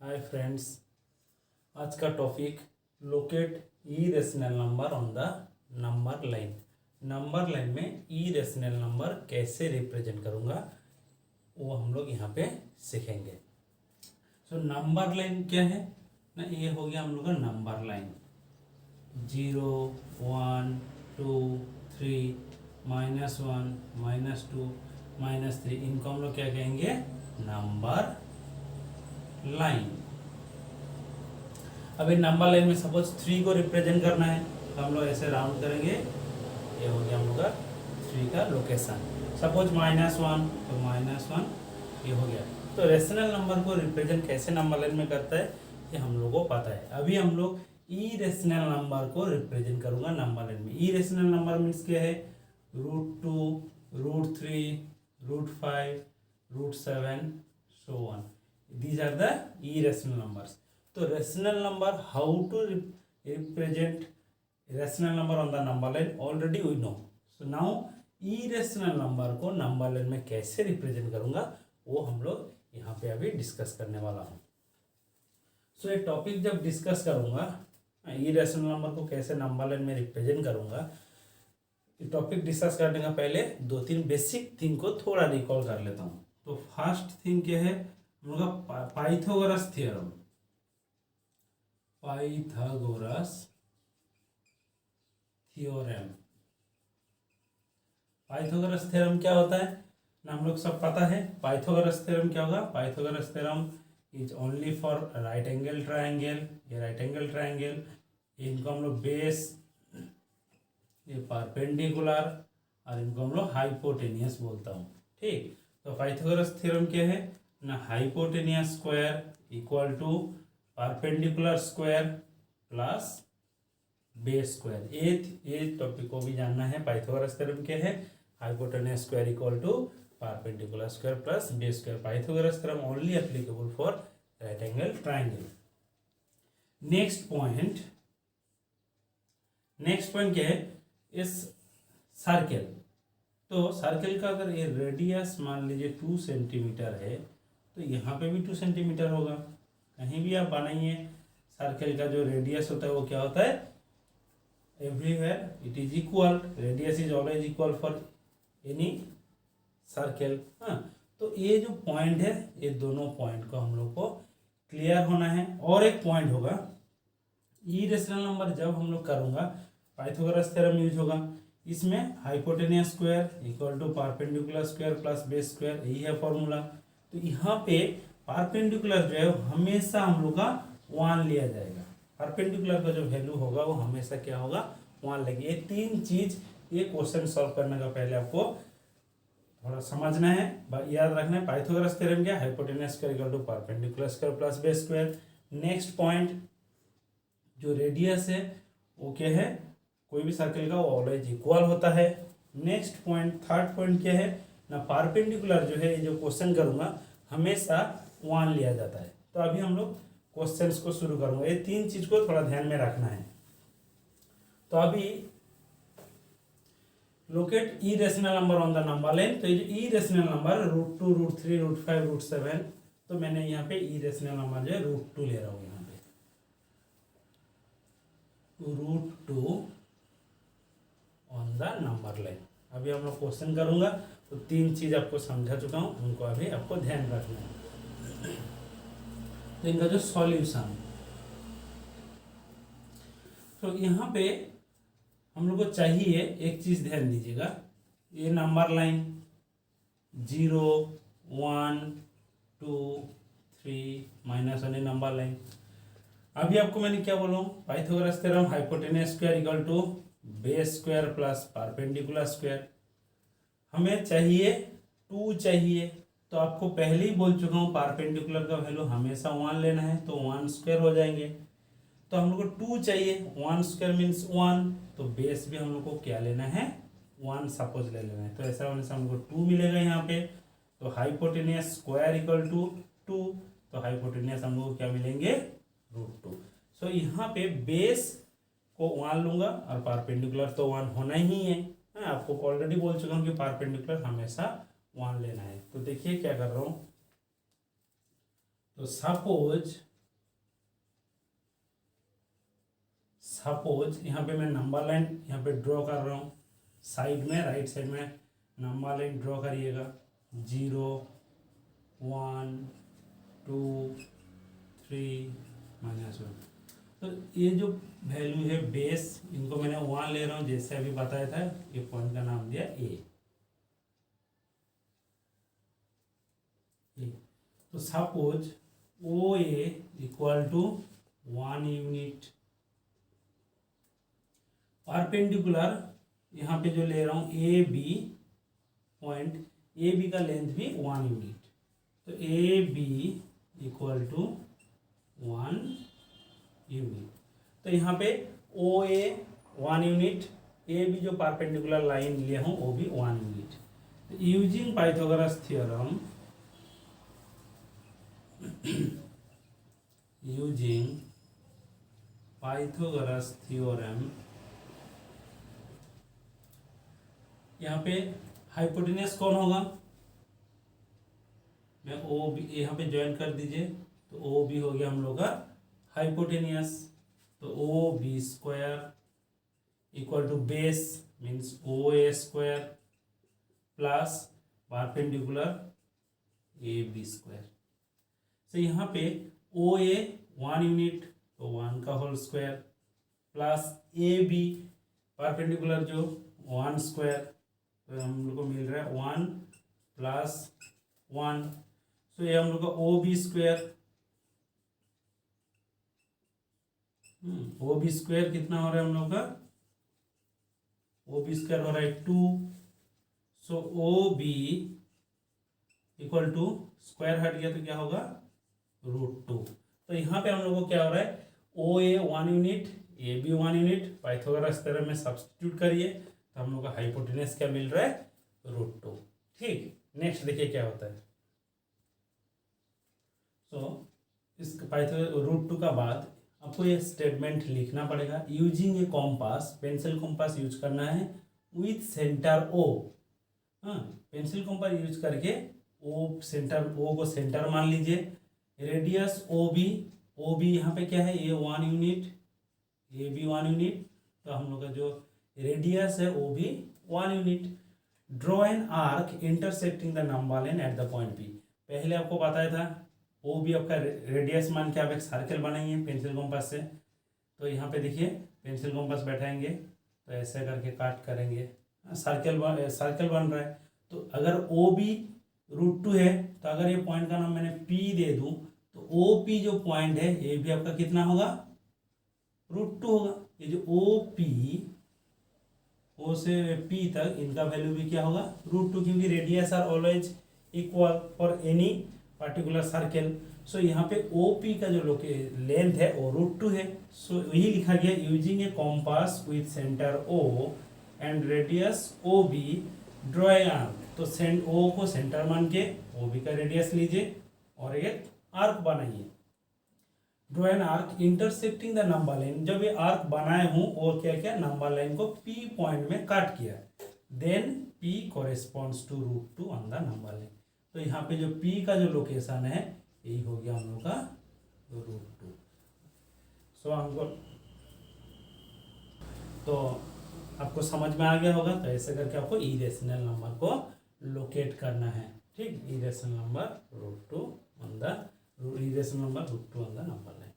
Hi friends, आज का topic locate irrational number on the number line. Number line में irrational number कैसे represent करूँगा वो हम लोग यहाँ पे सीखेंगे। सो नंबर लाइन क्या है ना, ये हो गया हम लोग का नंबर लाइन। 0, 1, 2, 3, -1, -2, -3, इनको हम लोग क्या कहेंगे? Number line. अभी नंबर लाइन में सपोज 3 को रिप्रेजेंट करना है तो हम लोग ऐसे राउंड करेंगे। ये हो गया हम लोग का 3 का लोकेशन। सपोज -1 तो -1 ये हो गया। तो रेशनल नंबर को रिप्रेजेंट कैसे नंबर लाइन में करता है ये हम लोग को पता है। अभी हम लोग इरेशनल नंबर को रिप्रेजेंट करूंगा नंबर लाइन में। इरेशनल नंबर मीन्स क्या है? √2, √3, √5, √7 so on. These are the irrational numbers. तो rational number, how to represent rational number on the number line already we know. So now irrational number को number line में कैसे represent करूँगा वो हम लोग यहाँ पे अभी डिस्कस करने वाला हूँ। सो ये टॉपिक जब डिस्कस करूँगा irrational नंबर को कैसे नंबर लाइन में रिप्रेजेंट करूँगा, ये टॉपिक डिस्कस करने का पहले 2-3 बेसिक थिंग को थोड़ा रिकॉल कर लेता हूँ। तो फर्स्ट थिंग क्या है? हम लोग का Pythagoras theorem. Pythagoras theorem, Pythagoras theorem क्या होता है ना, हम लोग सब पता है। पाइथागोरस थ्योरम क्या होगा? Pythagoras theorem is only for right angle triangle. ये राइट एंगल ट्रायंगल, इनको हम लोग बेस, ये परपेंडिकुलर, और इनको हम लोग हाइपोटेनियस बोलता हूँ। ठीक, तो पाइथागोरस थ्योरम क्या है ना, hypotenuse square equal to perpendicular square plus base square. ये टॉपिक को भी जानना है। पाइथागोरस थ्योरम क्या है? Hypotenuse square equal to perpendicular square plus base square. Pythagoras theorem only applicable for right angle triangle. Next point क्या है? इस सर्कल, तो सर्कल का अगर ये रेडियस मान लीजिए 2 सेंटीमीटर है तो यहाँ पे भी 2 सेंटीमीटर होगा। कहीं भी आप बनाइए, सर्कल का जो रेडियस होता है वो क्या होता है? Everywhere it is equal, radius is always equal for any circle. हाँ, तो ये जो पॉइंट है, ये दोनों पॉइंट को हम लोग को क्लियर होना है। और एक पॉइंट होगा, इरेशनल नंबर जब हम लोग करूँगा पाइथागोरस थ्योरम यूज होगा। इसमें hypotenuse square equal to perpendicular square plus base square, यही है फॉर्मूला। तो यहाँ पे परपेंडिकुलर जो है हमेशा हम लोग का 1 लिया जाएगा। परपेंडिकुलर का जो वैल्यू होगा वो हमेशा क्या होगा? 1 लेगी। ये 3 चीज ये क्वेश्चन सॉल्व करने का पहले आपको थोड़ा समझना है, याद रखना है। पाइथागोरस थ्योरम क्या? Hypotenuse square equal to perpendicular square plus base square. Next point, जो रेडियस है वो क्या है? कोई भी सर्कल का वो ऑलवेज इक्वल होता है। नेक्स्ट पॉइंट, थर्ड पॉइंट क्या है ना, परपेंडिकुलर जो है, ये जो क्वेश्चन करूँगा हमेशा 1 लिया जाता है। तो अभी हम लोग क्वेश्चंस को शुरू करूँगा। ये 3 चीज को थोड़ा ध्यान में रखना है। तो अभी locate irrational number on the number line. तो ये जो इरेशनल नंबर √2, √3, √5, √7, तो मैंने यहाँ पे इरेशनल नंबर जो है √2 ले रहा हूँ। यहाँ पे √2 ऑन द नंबर लाइन। अभी हम लोग क्वेश्चन करूंगा तो 3 चीज आपको समझा चुका हूं, उनको अभी आपको ध्यान रखना है। तो इनका जो सॉल्यूशन, तो यहाँ पे हम लोग को चाहिए एक चीज, ध्यान दीजिएगा। ये नंबर लाइन 0, 1, 2, 3, -1 नंबर लाइन। अभी आपको मैंने क्या बोला? Pythagoras theorem hypotenuse square equal to base square plus perpendicular square. हमें चाहिए 2 चाहिए, तो आपको पहले ही बोल चुका हूँ परपेंडिकुलर का वैल्यू हमेशा 1 लेना है, तो 1 स्क्वायर हो जाएंगे। तो हम लोग को 2 चाहिए, 1 स्क्वायर मीन्स 1, तो बेस भी हम लोग को क्या लेना है? 1 सपोज ले लेना है। तो ऐसा होने से हम लोग को 2 मिलेगा यहाँ पे। तो हाइपोटेनियस स्क्वायर इक्वल टू 2, तो हाइपोटेनियस हम लोग को क्या मिलेंगे? √2। सो यहाँ पे बेस को 1 लूंगा और परपेंडिकुलर तो 1 होना ही है। आपको ऑलरेडी बोल चुका हूँ कि परपेंडिकुलर हमेशा 1 लेना है। तो देखिए क्या कर रहा हूँ। तो सपोज सपोज यहाँ पे मैं नंबर लाइन यहाँ पे ड्रॉ कर रहा हूँ, साइड में राइट साइड में नंबर लाइन ड्रॉ करिएगा, 0 1 2 3 -1। तो ये जो वैल्यू है बेस, इनको मैंने 1 ले रहा हूँ, जैसे अभी बताया था, ये पॉइंट का नाम दिया ए। तो suppose O A equal to 1 unit, perpendicular यहाँ पे जो ले रहा हूँ A B point, A B का लेंथ भी 1 यूनिट, तो A B equal to 1 unit. तो यहाँ पे O A 1 unit, A B जो परपेंडिकुलर लाइन लिया हूँ वो भी 1 यूनिट। तो using Pythagoras theorem, using Pythagoras theorem, यहाँ पे हाइपोटेनस कौन होगा, मैं ओ बी यहाँ पे ज्वाइन कर दीजिए, तो ओ बी हो गया हम लोग का हाइपोटेनियस। तो O B square equal to base means O A square plus perpendicular A B square. तो यहाँ पे ओ ए 1 यूनिट, तो 1 का whole square plus A B perpendicular जो 1 स्क्वायर, तो हम लोग को मिल रहा है 1 प्लस 1। तो ये हम लोग का O B square, O B square कितना हो रहा है हम लोग का, ओ बी स्क्वायर हो रहा है 2। So O B equal to square हट गया तो क्या होगा √2। तो यहाँ पे हम लोग को क्या हो रहा है, O A 1 unit, A B 1 unit, Pythagoras theorem में सब्स्टिट्यूट करिए तो हम लोग का हाइपोटेनस क्या मिल रहा है √2। ठीक, नेक्स्ट देखिए क्या होता है। सो इस √2 का बाद आपको ये स्टेटमेंट लिखना पड़ेगा, using a compass, pencil compass use करना है विथ सेंटर ओ। हाँ, पेंसिल कॉम्पास यूज करके ओ सेंटर, ओ को सेंटर मान लीजिए, रेडियस ओ बी यहाँ पे क्या है, A 1 unit, A B 1 unit, तो हम लोग का जो रेडियस है O B 1 unit. Draw an arc intersecting the number line at the point B. पहले आपको बताया था ओ बी आपका रेडियस मान के आप एक सर्कल बनाएंगे पेंसिल कॉम्पास से। तो यहाँ पे देखिए पेंसिल कॉम्पास बैठाएंगे तो ऐसे करके काट करेंगे, सर्कल बन रहा है। तो अगर ओ बी √2 है, तो अगर ये पॉइंट का नाम मैंने पी दे दूं, तो ओ पी जो पॉइंट है ये भी आपका कितना होगा √2 होगा। ये जो ओ पी, ओ से पी तक इनका वैल्यू भी क्या होगा √2, क्योंकि radius R always equal for any particular circle. So यहाँ पे ओ पी का जो लेंथ है वो √2 है। सो यही लिखा गया, using a compass with centre O and radius O B draw a arc. तो ओ को सेंटर मान के ओ बी का रेडियस लीजिए और एक आर्क बनाइए। Draw an arc intersecting the number line, जब ये आर्क बनाए हूँ और क्या क्या नंबर लाइन को पी पॉइंट में काट किया, then P corresponds to √2 on the number line. तो यहाँ पे जो पी का जो लोकेशन है यही हो गया हम लोग का √2। सो हमको तो आपको समझ में आ गया होगा। तो ऐसे करके आपको इरेशनल नंबर को लोकेट करना है। ठीक, irrational number √2 on the number line.